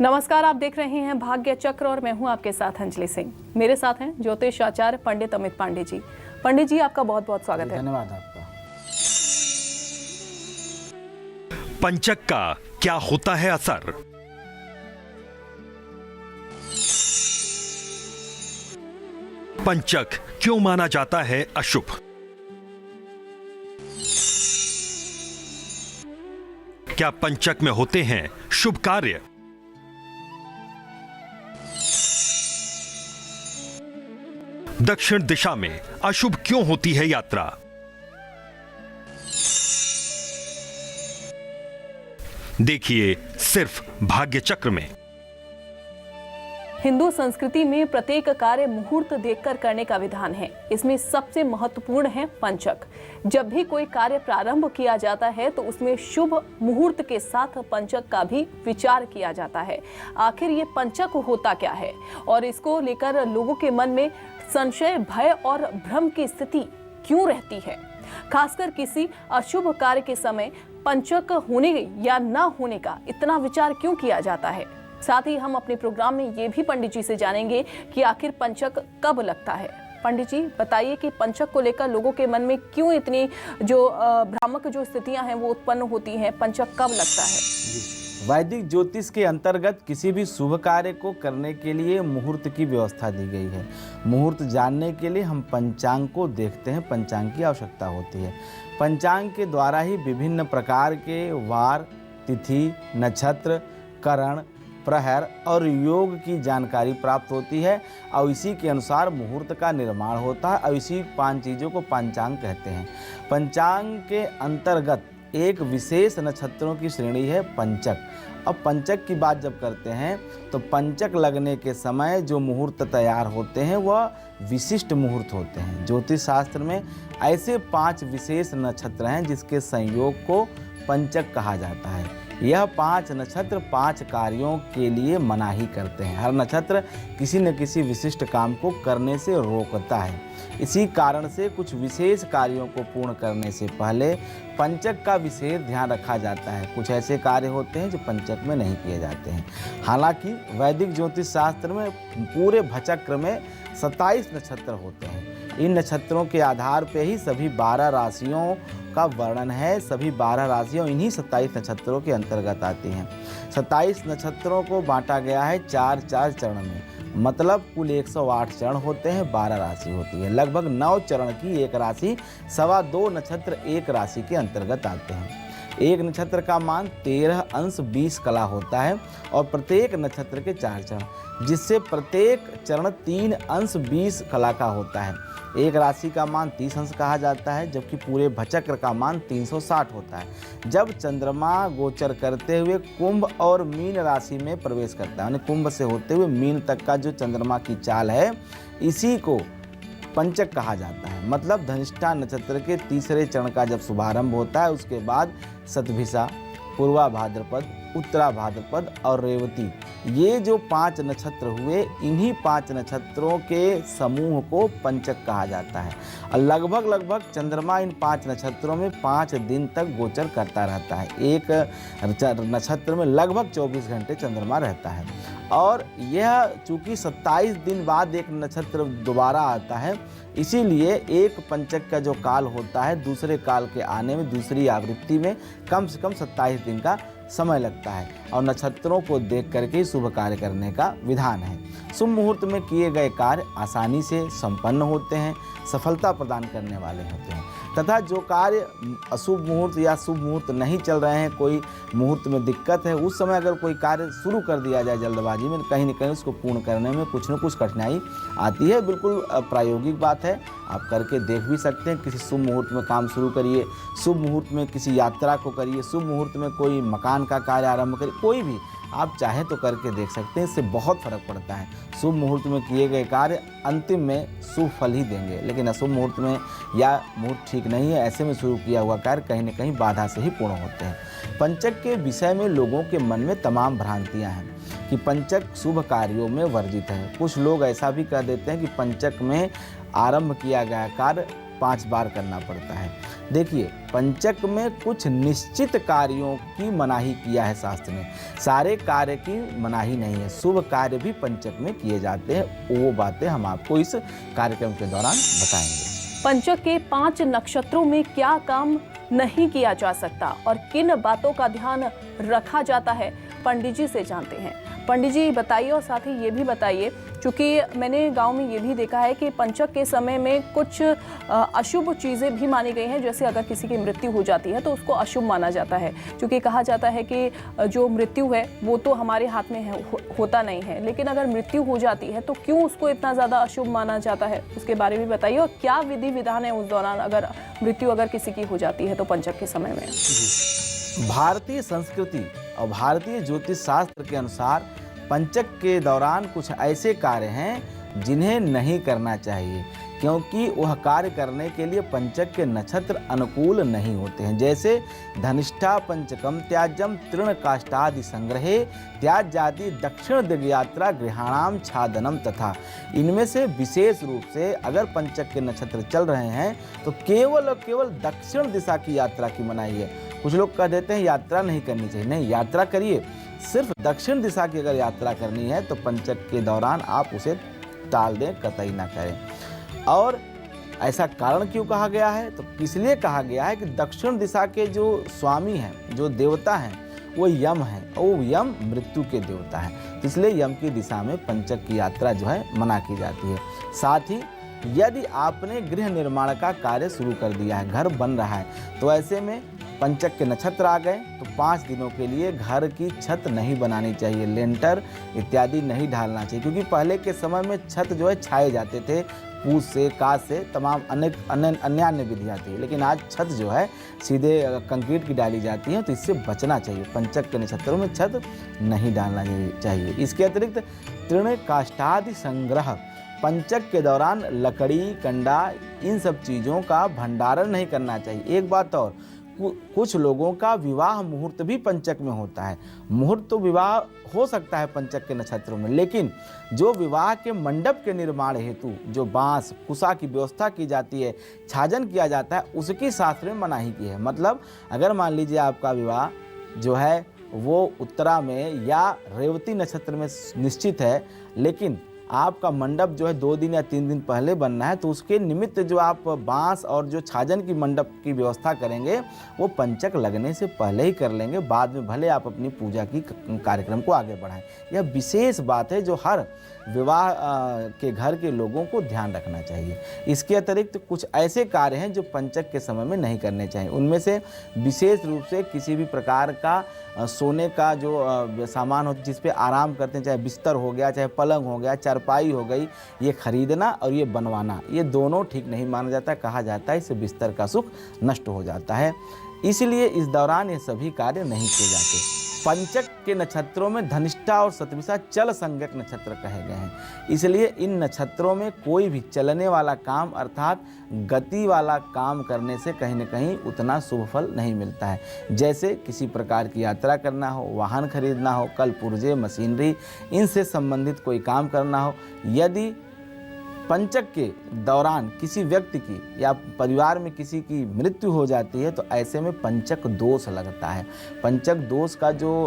नमस्कार, आप देख रहे हैं भाग्य चक्र और मैं हूं आपके साथ अंजलि सिंह। मेरे साथ हैं ज्योतिष आचार्य पंडित अमित पांडे जी। पंडित जी, आपका बहुत बहुत स्वागत है। धन्यवाद आपका। पंचक का क्या होता है असर? पंचक क्यों माना जाता है अशुभ? क्या पंचक में होते हैं शुभ कार्य? दक्षिण दिशा में अशुभ क्यों होती है यात्रा? देखिए सिर्फ भाग्य चक्र में। हिंदू संस्कृति में प्रत्येक कार्य मुहूर्त देखकर करने का विधान है। इसमें सबसे महत्वपूर्ण है पंचक। जब भी कोई कार्य प्रारंभ किया जाता है तो उसमें शुभ मुहूर्त के साथ पंचक का भी विचार किया जाता है। आखिर ये पंचक होता क्या है और इसको लेकर लोगों के मन में संशय, भय और भ्रम की स्थिति क्यों रहती है? खासकर किसी अशुभ कार्य के समय पंचक होने या न होने का इतना विचार क्यों किया जाता है? साथ ही हम अपने प्रोग्राम में ये भी पंडित जी से जानेंगे कि आखिर पंचक कब लगता है। पंडित जी बताइए कि पंचक को लेकर लोगों के मन में क्यों इतनी जो भ्रामक जो स्थितियां हैं वो उत्पन्न होती हैं? पंचक कब लगता है? वैदिक ज्योतिष के अंतर्गत किसी भी शुभ कार्य को करने के लिए मुहूर्त की व्यवस्था दी गई है। मुहूर्त जानने के लिए हम पंचांग को देखते हैं, पंचांग की आवश्यकता होती है। पंचांग के द्वारा ही विभिन्न प्रकार के वार, तिथि, नक्षत्र, करण, प्रहर और योग की जानकारी प्राप्त होती है और इसी के अनुसार मुहूर्त का निर्माण होता है और इसी 5 चीज़ों को पंचांग कहते हैं। पंचांग के अंतर्गत एक विशेष नक्षत्रों की श्रेणी है पंचक। अब पंचक की बात जब करते हैं तो पंचक लगने के समय जो मुहूर्त तैयार होते हैं वह विशिष्ट मुहूर्त होते हैं। ज्योतिष शास्त्र में ऐसे 5 विशेष नक्षत्र हैं जिसके संयोग को पंचक कहा जाता है। यह 5 नक्षत्र 5 कार्यों के लिए मनाही करते हैं। हर नक्षत्र किसी न किसी विशिष्ट काम को करने से रोकता है। इसी कारण से कुछ विशेष कार्यों को पूर्ण करने से पहले पंचक का विशेष ध्यान रखा जाता है। कुछ ऐसे कार्य होते हैं जो पंचक में नहीं किए जाते हैं। हालांकि वैदिक ज्योतिष शास्त्र में पूरे भचक्र में 27 नक्षत्र होते हैं। इन नक्षत्रों के आधार पर ही सभी 12 राशियों का वर्णन है। सभी 12 राशियाँ इन्हीं 27 नक्षत्रों के अंतर्गत आती हैं। 27 नक्षत्रों को बांटा गया है 4-4 चरण में, मतलब कुल 108 चरण होते हैं, 12 राशि होती है। लगभग 9 चरण की एक राशि, 2.25 नक्षत्र एक राशि के अंतर्गत आते हैं। एक नक्षत्र का मान 13 अंश 20 कला होता है और प्रत्येक नक्षत्र के 4 चरण, जिससे प्रत्येक चरण 3 अंश 20 कला का होता है। एक राशि का मान 30 अंश कहा जाता है, जबकि पूरे भचक्र का मान 360 होता है। जब चंद्रमा गोचर करते हुए कुंभ और मीन राशि में प्रवेश करता है, यानी कुंभ से होते हुए मीन तक का जो चंद्रमा की चाल है, इसी को पंचक कहा जाता है। मतलब धनिष्ठा नक्षत्र के तीसरे चरण का जब शुभारंभ होता है उसके बाद शतभिषा, पूर्वा भाद्रपद, उत्तरा भाद्रपद और रेवती, ये जो 5 नक्षत्र हुए, इन्हीं 5 नक्षत्रों के समूह को पंचक कहा जाता है। और लगभग चंद्रमा इन 5 नक्षत्रों में 5 दिन तक गोचर करता रहता है। एक नक्षत्र में लगभग 24 घंटे चंद्रमा रहता है और यह चूँकि 27 दिन बाद एक नक्षत्र दोबारा आता है, इसीलिए एक पंचक का जो काल होता है दूसरे काल के आने में, दूसरी आवृत्ति में कम से कम 27 दिन का समय लगता है और नक्षत्रों को देख करके शुभ कार्य करने का विधान है। शुभ मुहूर्त में किए गए कार्य आसानी से संपन्न होते हैं, सफलता प्रदान करने वाले होते हैं तथा जो कार्य अशुभ मुहूर्त या शुभ मुहूर्त नहीं चल रहे हैं, कोई मुहूर्त में दिक्कत है, उस समय अगर कोई कार्य शुरू कर दिया जाए जल्दबाजी में, कहीं न कहीं उसको पूर्ण करने में कुछ न कुछ कठिनाई आती है। बिल्कुल प्रायोगिक बात है, आप करके देख भी सकते हैं। किसी शुभ मुहूर्त में काम शुरू करिए, शुभ मुहूर्त में किसी यात्रा को करिए, शुभ मुहूर्त में कोई मकान का कार्य आरंभ करिए, कोई भी आप चाहें तो करके देख सकते हैं। इससे बहुत फर्क पड़ता है। शुभ मुहूर्त में किए गए कार्य अंतिम में शुभ फल ही देंगे, लेकिन अशुभ मुहूर्त में या मुहूर्त ठीक नहीं है, ऐसे में शुरू किया हुआ कार्य कहीं न कहीं बाधा से ही पूर्ण होते हैं। पंचक के विषय में लोगों के मन में तमाम भ्रांतियाँ हैं कि पंचक शुभ कार्यों में वर्जित है। कुछ लोग ऐसा भी कह देते हैं कि पंचक में आरंभ किया गया कार्य 5 बार करना पड़ता है। देखिए, पंचक में कुछ निश्चित कार्यों की मनाही किया है शास्त्र ने, सारे कार्य की मनाही नहीं है। शुभ कार्य भी पंचक में किए जाते हैं, वो बातें हम आपको इस कार्यक्रम के दौरान बताएंगे। पंचक के 5 नक्षत्रों में क्या काम नहीं किया जा सकता और किन बातों का ध्यान रखा जाता है, पंडित जी से जानते हैं। पंडित जी बताइए, और साथ ही ये भी बताइए, क्योंकि मैंने गांव में ये भी देखा है कि पंचक के समय में कुछ अशुभ चीज़ें भी मानी गई हैं। जैसे अगर किसी की मृत्यु हो जाती है तो उसको अशुभ माना जाता है, क्योंकि कहा जाता है कि जो मृत्यु है वो तो हमारे हाथ में होता नहीं है, लेकिन अगर मृत्यु हो जाती है तो क्यों उसको इतना ज़्यादा अशुभ माना जाता है, उसके बारे में बताइए। और क्या विधि विधान है उस दौरान अगर मृत्यु किसी की हो जाती है तो पंचक के समय में? भारतीय संस्कृति और भारतीय ज्योतिष शास्त्र के अनुसार पंचक के दौरान कुछ ऐसे कार्य हैं जिन्हें नहीं करना चाहिए, क्योंकि वह कार्य करने के लिए पंचक के नक्षत्र अनुकूल नहीं होते हैं। जैसे धनिष्ठा पंचकम त्याज्यम तृण काष्ठादि संग्रहे त्याज्यादि दक्षिण दिग्यात्रा गृहाणाम छादनम तथा। इनमें से विशेष रूप से अगर पंचक के नक्षत्र चल रहे हैं तो केवल और केवल दक्षिण दिशा की यात्रा की मनाही है। कुछ लोग कह देते हैं यात्रा नहीं करनी चाहिए, नहीं, यात्रा करिए, सिर्फ दक्षिण दिशा की अगर यात्रा करनी है तो पंचक के दौरान आप उसे टाल दें, कतई ना करें। और ऐसा कारण क्यों कहा गया है, तो इसलिए कहा गया है कि दक्षिण दिशा के जो स्वामी हैं, जो देवता हैं, वो यम हैं, और वो यम मृत्यु के देवता हैं, तो इसलिए यम की दिशा में पंचक की यात्रा जो है मना की जाती है। साथ ही यदि आपने गृह निर्माण का कार्य शुरू कर दिया है, घर बन रहा है, तो ऐसे में पंचक के नक्षत्र आ गए तो 5 दिनों के लिए घर की छत नहीं बनानी चाहिए, लेंटर इत्यादि नहीं डालना चाहिए, क्योंकि पहले के समय में छत जो है छाए जाते थे, पूस से, काट से, तमाम अनेक अन्य विधियाँ थी, लेकिन आज छत जो है सीधे कंक्रीट की डाली जाती है, तो इससे बचना चाहिए। पंचक के नक्षत्रों में छत नहीं डालना चाहिए। इसके अतिरिक्त तृण काष्ठादि संग्रह, पंचक के दौरान लकड़ी, कंडा, इन सब चीज़ों का भंडारण नहीं करना चाहिए। एक बात और, कुछ लोगों का विवाह मुहूर्त भी पंचक में होता है। मुहूर्त तो विवाह हो सकता है पंचक के नक्षत्रों में, लेकिन जो विवाह के मंडप के निर्माण हेतु जो बांस कुसा की व्यवस्था की जाती है, छाजन किया जाता है, उसकी शास्त्र में मनाही की है। मतलब अगर मान लीजिए आपका विवाह जो है वो उत्तरा में या रेवती नक्षत्र में निश्चित है, लेकिन आपका मंडप जो है 2 दिन या 3 दिन पहले बनना है, तो उसके निमित्त जो आप बांस और जो छाजन की मंडप की व्यवस्था करेंगे वो पंचक लगने से पहले ही कर लेंगे, बाद में भले आप अपनी पूजा की कार्यक्रम को आगे बढ़ाएं। यह विशेष बात है जो हर विवाह के घर के लोगों को ध्यान रखना चाहिए। इसके अतिरिक्त कुछ ऐसे कार्य हैं जो पंचक के समय में नहीं करने चाहिए। उनमें से विशेष रूप से किसी भी प्रकार का सोने का जो सामान हो जिस पे आराम करते हैं, चाहे बिस्तर हो गया, चाहे पलंग हो गया, चारपाई हो गई, ये खरीदना और ये बनवाना, ये दोनों ठीक नहीं माना जाता। कहा जाता है इससे बिस्तर का सुख नष्ट हो जाता है, इसलिए इस दौरान ये सभी कार्य नहीं किए जाते। पंचक के नक्षत्रों में धनिष्ठा और शतभिषा चल संज्ञक नक्षत्र कहे गए हैं, इसलिए इन नक्षत्रों में कोई भी चलने वाला काम अर्थात गति वाला काम करने से कहीं न कहीं उतना शुभ फल नहीं मिलता है। जैसे किसी प्रकार की यात्रा करना हो, वाहन खरीदना हो, कल पुर्जे, मशीनरी, इनसे संबंधित कोई काम करना हो, यदि पंचक के दौरान किसी व्यक्ति की या परिवार में किसी की मृत्यु हो जाती है, तो ऐसे में पंचक दोष लगता है। पंचक दोष का जो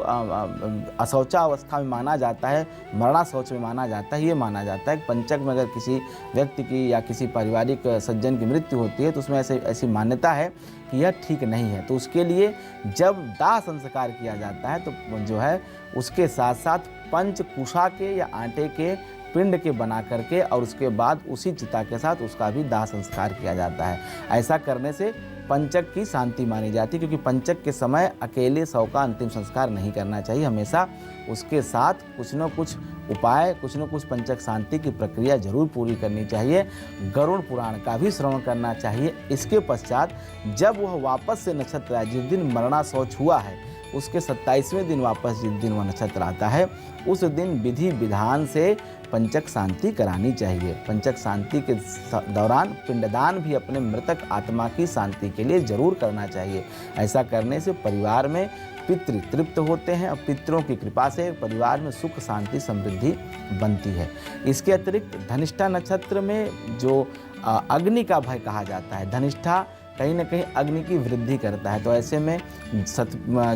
अशौचावस्था में माना जाता है, मरणाशौच में माना जाता है, ये माना जाता है कि पंचक में अगर किसी व्यक्ति की या किसी पारिवारिक सज्जन की मृत्यु होती है तो उसमें ऐसी मान्यता है कि यह ठीक नहीं है। तो उसके लिए जब दाह संस्कार किया जाता है तो जो है उसके साथ साथ पंचकुशा के या आटे के पिंड के बना करके और उसके बाद उसी चिता के साथ उसका भी दाह संस्कार किया जाता है। ऐसा करने से पंचक की शांति मानी जाती है, क्योंकि पंचक के समय अकेले शव का अंतिम संस्कार नहीं करना चाहिए, हमेशा उसके साथ कुछ न कुछ उपाय, कुछ न कुछ पंचक शांति की प्रक्रिया जरूर पूरी करनी चाहिए। गरुड़ पुराण का भी श्रवण करना चाहिए। इसके पश्चात जब वह वापस से नक्षत्र आए, जिस दिन मरणाशौच हुआ है उसके 27वें दिन वापस जिस दिन वह नक्षत्र आता है, उस दिन विधि विधान से पंचक शांति करानी चाहिए। पंचक शांति के दौरान पिंडदान भी अपने मृतक आत्मा की शांति के लिए जरूर करना चाहिए। ऐसा करने से परिवार में पितृ तृप्त होते हैं और पितरों की कृपा से परिवार में सुख शांति समृद्धि बनती है। इसके अतिरिक्त धनिष्ठा नक्षत्र में जो अग्नि का भय कहा जाता है, धनिष्ठा कहीं ना कहीं अग्नि की वृद्धि करता है, तो ऐसे में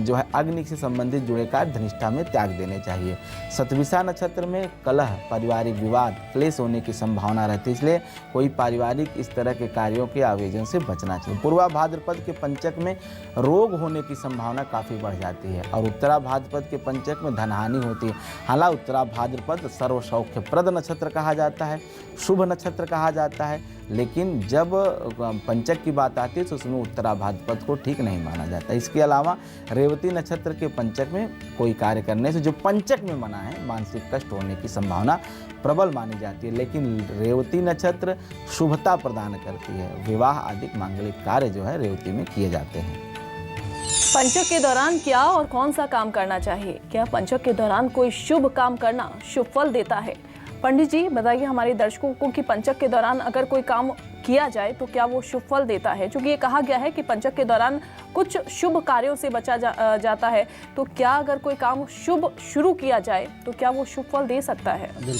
जो है अग्नि से संबंधित जुड़े कार्य धनिष्ठा में त्याग देने चाहिए। शतभिषा नक्षत्र में कलह, पारिवारिक विवाद, क्लेश होने की संभावना रहती है, इसलिए कोई पारिवारिक इस तरह के कार्यों के आयोजन से बचना चाहिए। पूर्वा भाद्रपद के पंचक में रोग होने की संभावना काफ़ी बढ़ जाती है और उत्तरा भाद्रपद के पंचक में धनहानि होती है। हालांकि उत्तरा भाद्रपद सर्व सौख्यप्रद नक्षत्र कहा जाता है, शुभ नक्षत्र कहा जाता है, लेकिन जब पंचक की बात आती है तो उसमें उत्तरा भाद्रपद को ठीक नहीं माना जाता। इसके अलावा रेवती नक्षत्र के पंचक में कोई कार्य करने से जो पंचक में मना है मानसिक कष्ट होने की संभावना प्रबल मानी जाती है, लेकिन रेवती नक्षत्र शुभता प्रदान करती है। विवाह आदि मांगलिक कार्य जो है रेवती में किए जाते हैं। पंचक के दौरान क्या और कौन सा काम करना चाहिए? क्या पंचक के दौरान कोई शुभ काम करना शुभ फल देता है? पंडित जी बताइए हमारे दर्शकों को कि पंचक के दौरान अगर कोई काम किया जाए तो क्या वो शुभ फल देता है? क्योंकि ये कहा गया है कि पंचक के दौरान कुछ शुभ कार्यों से बचा जाता है, तो क्या अगर कोई काम शुभ शुरू किया जाए तो क्या वो शुभ फल दे सकता है? बिल्कुल,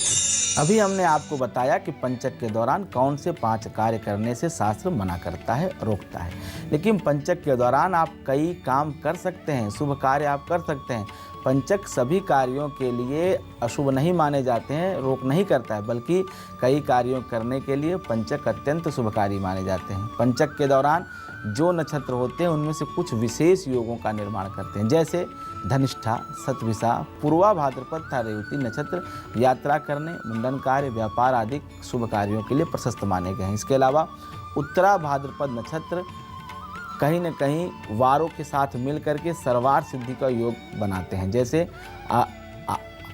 अभी हमने आपको बताया कि पंचक के दौरान कौन से 5 कार्य करने से शास्त्र मना करता है, रोकता है, लेकिन पंचक के दौरान आप कई काम कर सकते हैं, शुभ कार्य आप कर सकते हैं। पंचक सभी कार्यों के लिए अशुभ नहीं माने जाते हैं, रोक नहीं करता है, बल्कि कई कार्यों करने के लिए पंचक अत्यंत शुभकारी माने जाते हैं। पंचक के दौरान जो नक्षत्र होते हैं उनमें से कुछ विशेष योगों का निर्माण करते हैं, जैसे धनिष्ठा, शतभिषा, पूर्वा भाद्रपद तथा रेवती नक्षत्र यात्रा करने, मुंडन कार्य, व्यापार आदि शुभ कार्यों के लिए प्रशस्त माने गए हैं। इसके अलावा उत्तरा भाद्रपद नक्षत्र कहीं न कहीं वारों के साथ मिल करके सर्वार्थ सिद्धि का योग बनाते हैं। जैसे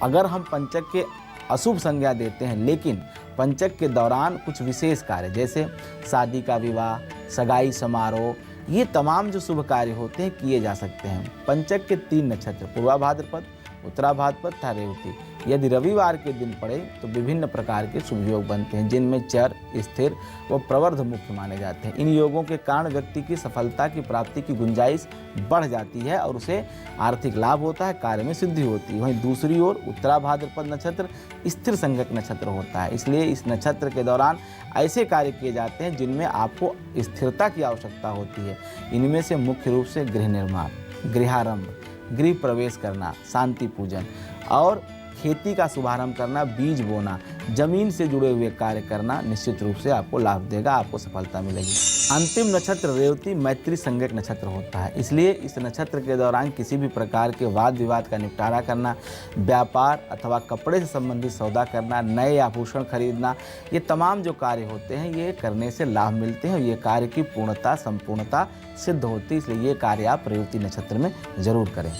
अगर हम पंचक के अशुभ संज्ञा देते हैं, लेकिन पंचक के दौरान कुछ विशेष कार्य जैसे शादी का विवाह, सगाई समारोह, ये तमाम जो शुभ कार्य होते हैं किए जा सकते हैं। पंचक के 3 नक्षत्र पूर्वा भाद्रपद, उत्तरा भाद्रपद तथा रेवती यदि रविवार के दिन पड़े तो विभिन्न प्रकार के शुभ योग बनते हैं, जिनमें चर, स्थिर व प्रवर्ध मुख्य माने जाते हैं। इन योगों के कारण व्यक्ति की सफलता की प्राप्ति की गुंजाइश बढ़ जाती है और उसे आर्थिक लाभ होता है, कार्य में सिद्धि होती है। वहीं दूसरी ओर उत्तरा भाद्रपद नक्षत्र स्थिर संज्ञक नक्षत्र होता है, इसलिए इस नक्षत्र के दौरान ऐसे कार्य किए जाते हैं जिनमें आपको स्थिरता की आवश्यकता होती है। इनमें से मुख्य रूप से गृह निर्माण, गृहारंभ, गृह प्रवेश करना, शांति पूजन और खेती का शुभारंभ करना, बीज बोना, जमीन से जुड़े हुए कार्य करना निश्चित रूप से आपको लाभ देगा, आपको सफलता मिलेगी। अंतिम नक्षत्र रेवती मैत्री संज्ञक नक्षत्र होता है, इसलिए इस नक्षत्र के दौरान किसी भी प्रकार के वाद विवाद का निपटारा करना, व्यापार अथवा कपड़े से संबंधित सौदा करना, नए आभूषण खरीदना, ये तमाम जो कार्य होते हैं ये करने से लाभ मिलते हैं और ये कार्य की पूर्णता संपूर्णता सिद्ध होती है, इसलिए ये कार्य आप रेवती नक्षत्र में जरूर करें।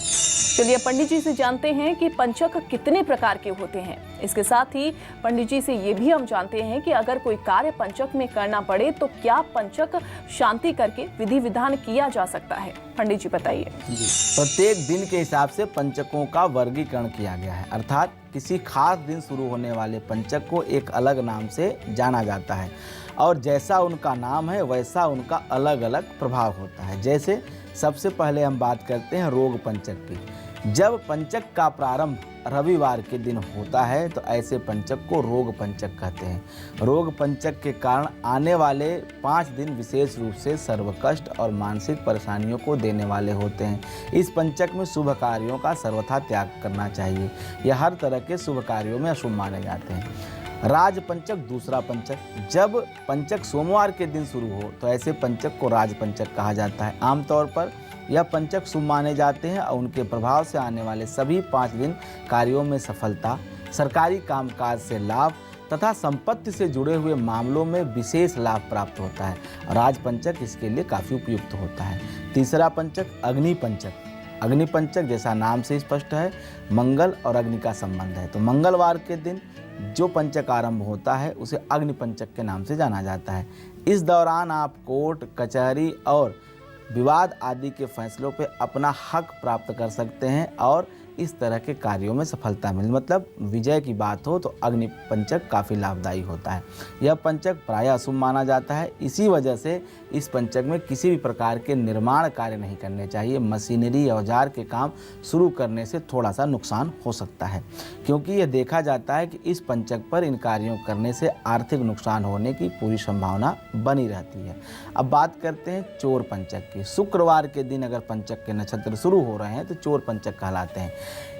चलिए पंडित जी से जानते हैं कि पंचक कितने प्रकार के होते हैं। इसके साथ ही पंडित जी से ये भी हम जानते हैं कि अगर कोई कार्य पंचक में करना पड़े तो क्या पंचक शांति करके विधि विधान किया जा सकता है? पंडित जी बताइए। प्रत्येक दिन के हिसाब से पंचकों का वर्गीकरण किया गया है, अर्थात किसी खास दिन शुरू होने वाले पंचक को एक अलग नाम से जाना जाता है और जैसा उनका नाम है वैसा उनका अलग अलग प्रभाव होता है। जैसे सबसे पहले हम बात करते हैं रोग पंचक की। जब पंचक का प्रारंभ रविवार के दिन होता है तो ऐसे पंचक को रोग पंचक कहते हैं। रोग पंचक के कारण आने वाले 5 दिन विशेष रूप से सर्वकष्ट और मानसिक परेशानियों को देने वाले होते हैं। इस पंचक में शुभ कार्यों का सर्वथा त्याग करना चाहिए। यह हर तरह के शुभ कार्यों में अशुभ माने जाते हैं। राज पंचक दूसरा पंचक, जब पंचक सोमवार के दिन शुरू हो तो ऐसे पंचक को राज पंचक कहा जाता है। आमतौर पर यह पंचक शुभ माने जाते हैं और उनके प्रभाव से आने वाले सभी 5 दिन कार्यों में सफलता, सरकारी कामकाज से लाभ तथा संपत्ति से जुड़े हुए मामलों में विशेष लाभ प्राप्त होता है। राज पंचक इसके लिए काफ़ी उपयुक्त होता है। तीसरा पंचक अग्नि पंचक। अग्नि पंचक जैसा नाम से स्पष्ट है, मंगल और अग्नि का संबंध है, तो मंगलवार के दिन जो पंचक आरंभ होता है उसे अग्नि पंचक के नाम से जाना जाता है। इस दौरान आप कोर्ट, कचहरी और विवाद आदि के फैसलों पे अपना हक प्राप्त कर सकते हैं और इस तरह के कार्यों में सफलता मिले, मतलब विजय की बात हो तो अग्नि पंचक काफ़ी लाभदायी होता है। यह पंचक प्रायः अशुभ माना जाता है, इसी वजह से इस पंचक में किसी भी प्रकार के निर्माण कार्य नहीं करने चाहिए। मशीनरी औजार के काम शुरू करने से थोड़ा सा नुकसान हो सकता है, क्योंकि यह देखा जाता है कि इस पंचक पर इन कार्यों करने से आर्थिक नुकसान होने की पूरी संभावना बनी रहती है। अब बात करते हैं चोर पंचक की। शुक्रवार के दिन अगर पंचक के नक्षत्र शुरू हो रहे हैं तो चोर पंचक कहलाते हैं।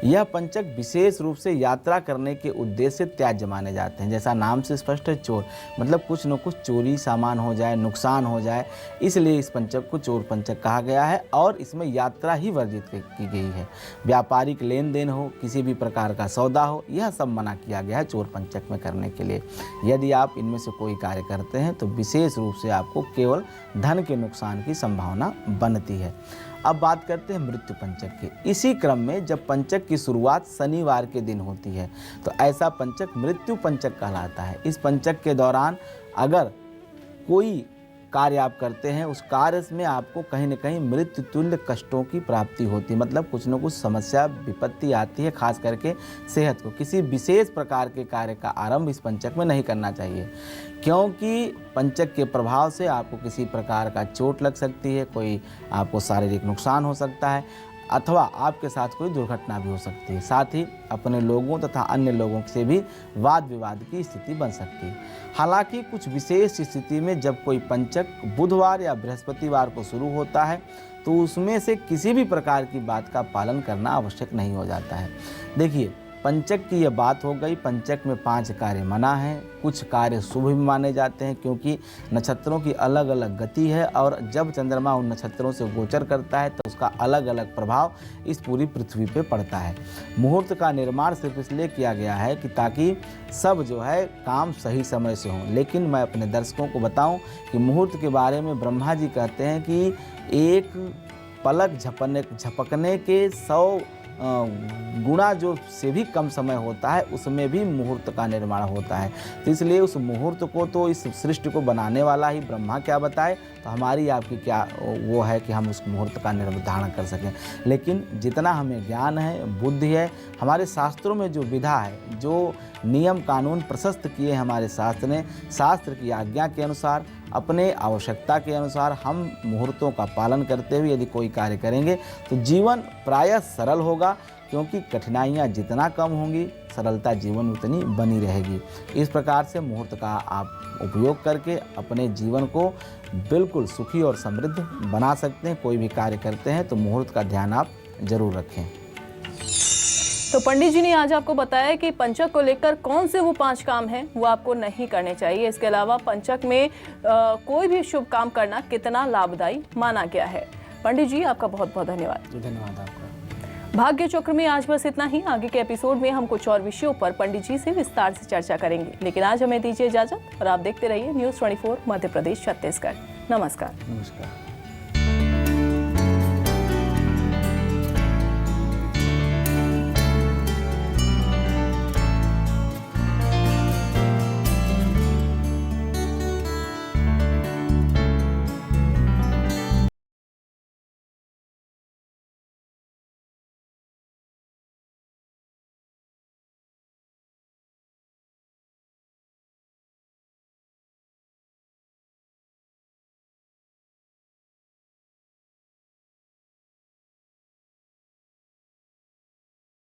यह पंचक विशेष रूप से यात्रा करने के उद्देश्य से त्याज्य माने जाते हैं। जैसा नाम से स्पष्ट है, चोर मतलब कुछ न कुछ चोरी सामान हो जाए, नुकसान हो जाए, इसलिए इस पंचक को चोर पंचक कहा गया है और इसमें यात्रा ही वर्जित की गई है। व्यापारिक लेन देन हो, किसी भी प्रकार का सौदा हो, यह सब मना किया गया है चोर पंचक में करने के लिए। यदि आप इनमें से कोई कार्य करते हैं तो विशेष रूप से आपको केवल धन के नुकसान की संभावना बनती है। अब बात करते हैं मृत्यु पंचक की। इसी क्रम में जब पंचक की शुरुआत शनिवार के दिन होती है तो ऐसा पंचक मृत्यु पंचक कहलाता है। इस पंचक के दौरान अगर कोई कार्य आप करते हैं, उस कार्य में आपको कहीं न कहीं मृत्यु तुल्य कष्टों की प्राप्ति होती है, मतलब कुछ न कुछ समस्या विपत्ति आती है, खास करके सेहत को। किसी विशेष प्रकार के कार्य का आरंभ इस पंचक में नहीं करना चाहिए, क्योंकि पंचक के प्रभाव से आपको किसी प्रकार का चोट लग सकती है, कोई आपको शारीरिक नुकसान हो सकता है, अथवा आपके साथ कोई दुर्घटना भी हो सकती है। साथ ही अपने लोगों तथा अन्य लोगों से भी वाद विवाद की स्थिति बन सकती है। हालांकि कुछ विशेष स्थिति में जब कोई पंचक बुधवार या बृहस्पतिवार को शुरू होता है तो उसमें से किसी भी प्रकार की बात का पालन करना आवश्यक नहीं हो जाता है। देखिए, पंचक की यह बात हो गई। पंचक में 5 कार्य मना है, कुछ कार्य शुभ भी माने जाते हैं, क्योंकि नक्षत्रों की अलग अलग गति है और जब चंद्रमा उन नक्षत्रों से गोचर करता है तो उसका अलग अलग प्रभाव इस पूरी पृथ्वी पे पड़ता है। मुहूर्त का निर्माण सिर्फ इसलिए किया गया है कि ताकि सब जो है काम सही समय से हों। लेकिन मैं अपने दर्शकों को बताऊं कि मुहूर्त के बारे में ब्रह्मा जी कहते हैं कि एक पलक झपकने के 100 गुणा जो से भी कम समय होता है उसमें भी मुहूर्त का निर्माण होता है। तो इसलिए उस मुहूर्त को तो इस सृष्टि को बनाने वाला ही ब्रह्मा क्या बताए, तो हमारी आपकी क्या वो है कि हम उस मुहूर्त का निर्धारण कर सकें। लेकिन जितना हमें ज्ञान है, बुद्धि है, हमारे शास्त्रों में जो विधा है, जो नियम कानून प्रशस्त किए हमारे शास्त्र ने, शास्त्र की आज्ञा के अनुसार, अपने आवश्यकता के अनुसार हम मुहूर्तों का पालन करते हुए यदि कोई कार्य करेंगे तो जीवन प्रायः सरल होगा, क्योंकि कठिनाइयाँ जितना कम होंगी सरलता जीवन में उतनी बनी रहेगी। इस प्रकार से मुहूर्त का आप उपयोग करके अपने जीवन को बिल्कुल सुखी और समृद्ध बना सकते हैं। कोई भी कार्य करते हैं तो मुहूर्त का ध्यान आप जरूर रखें। तो पंडित जी ने आज आपको बताया कि पंचक को लेकर कौन से वो 5 काम हैं वो आपको नहीं करने चाहिए। इसके अलावा पंचक में कोई भी शुभ काम करना कितना लाभदायी माना गया है। पंडित जी, आपका बहुत बहुत धन्यवाद। धन्यवाद आपका। भाग्य चक्र में आज बस इतना ही। आगे के एपिसोड में हम कुछ और विषयों पर पंडित जी से विस्तार से चर्चा करेंगे, लेकिन आज हमें दीजिए इजाजत और आप देखते रहिए न्यूज़ 24 मध्य प्रदेश छत्तीसगढ़। नमस्कार। नमस्कार।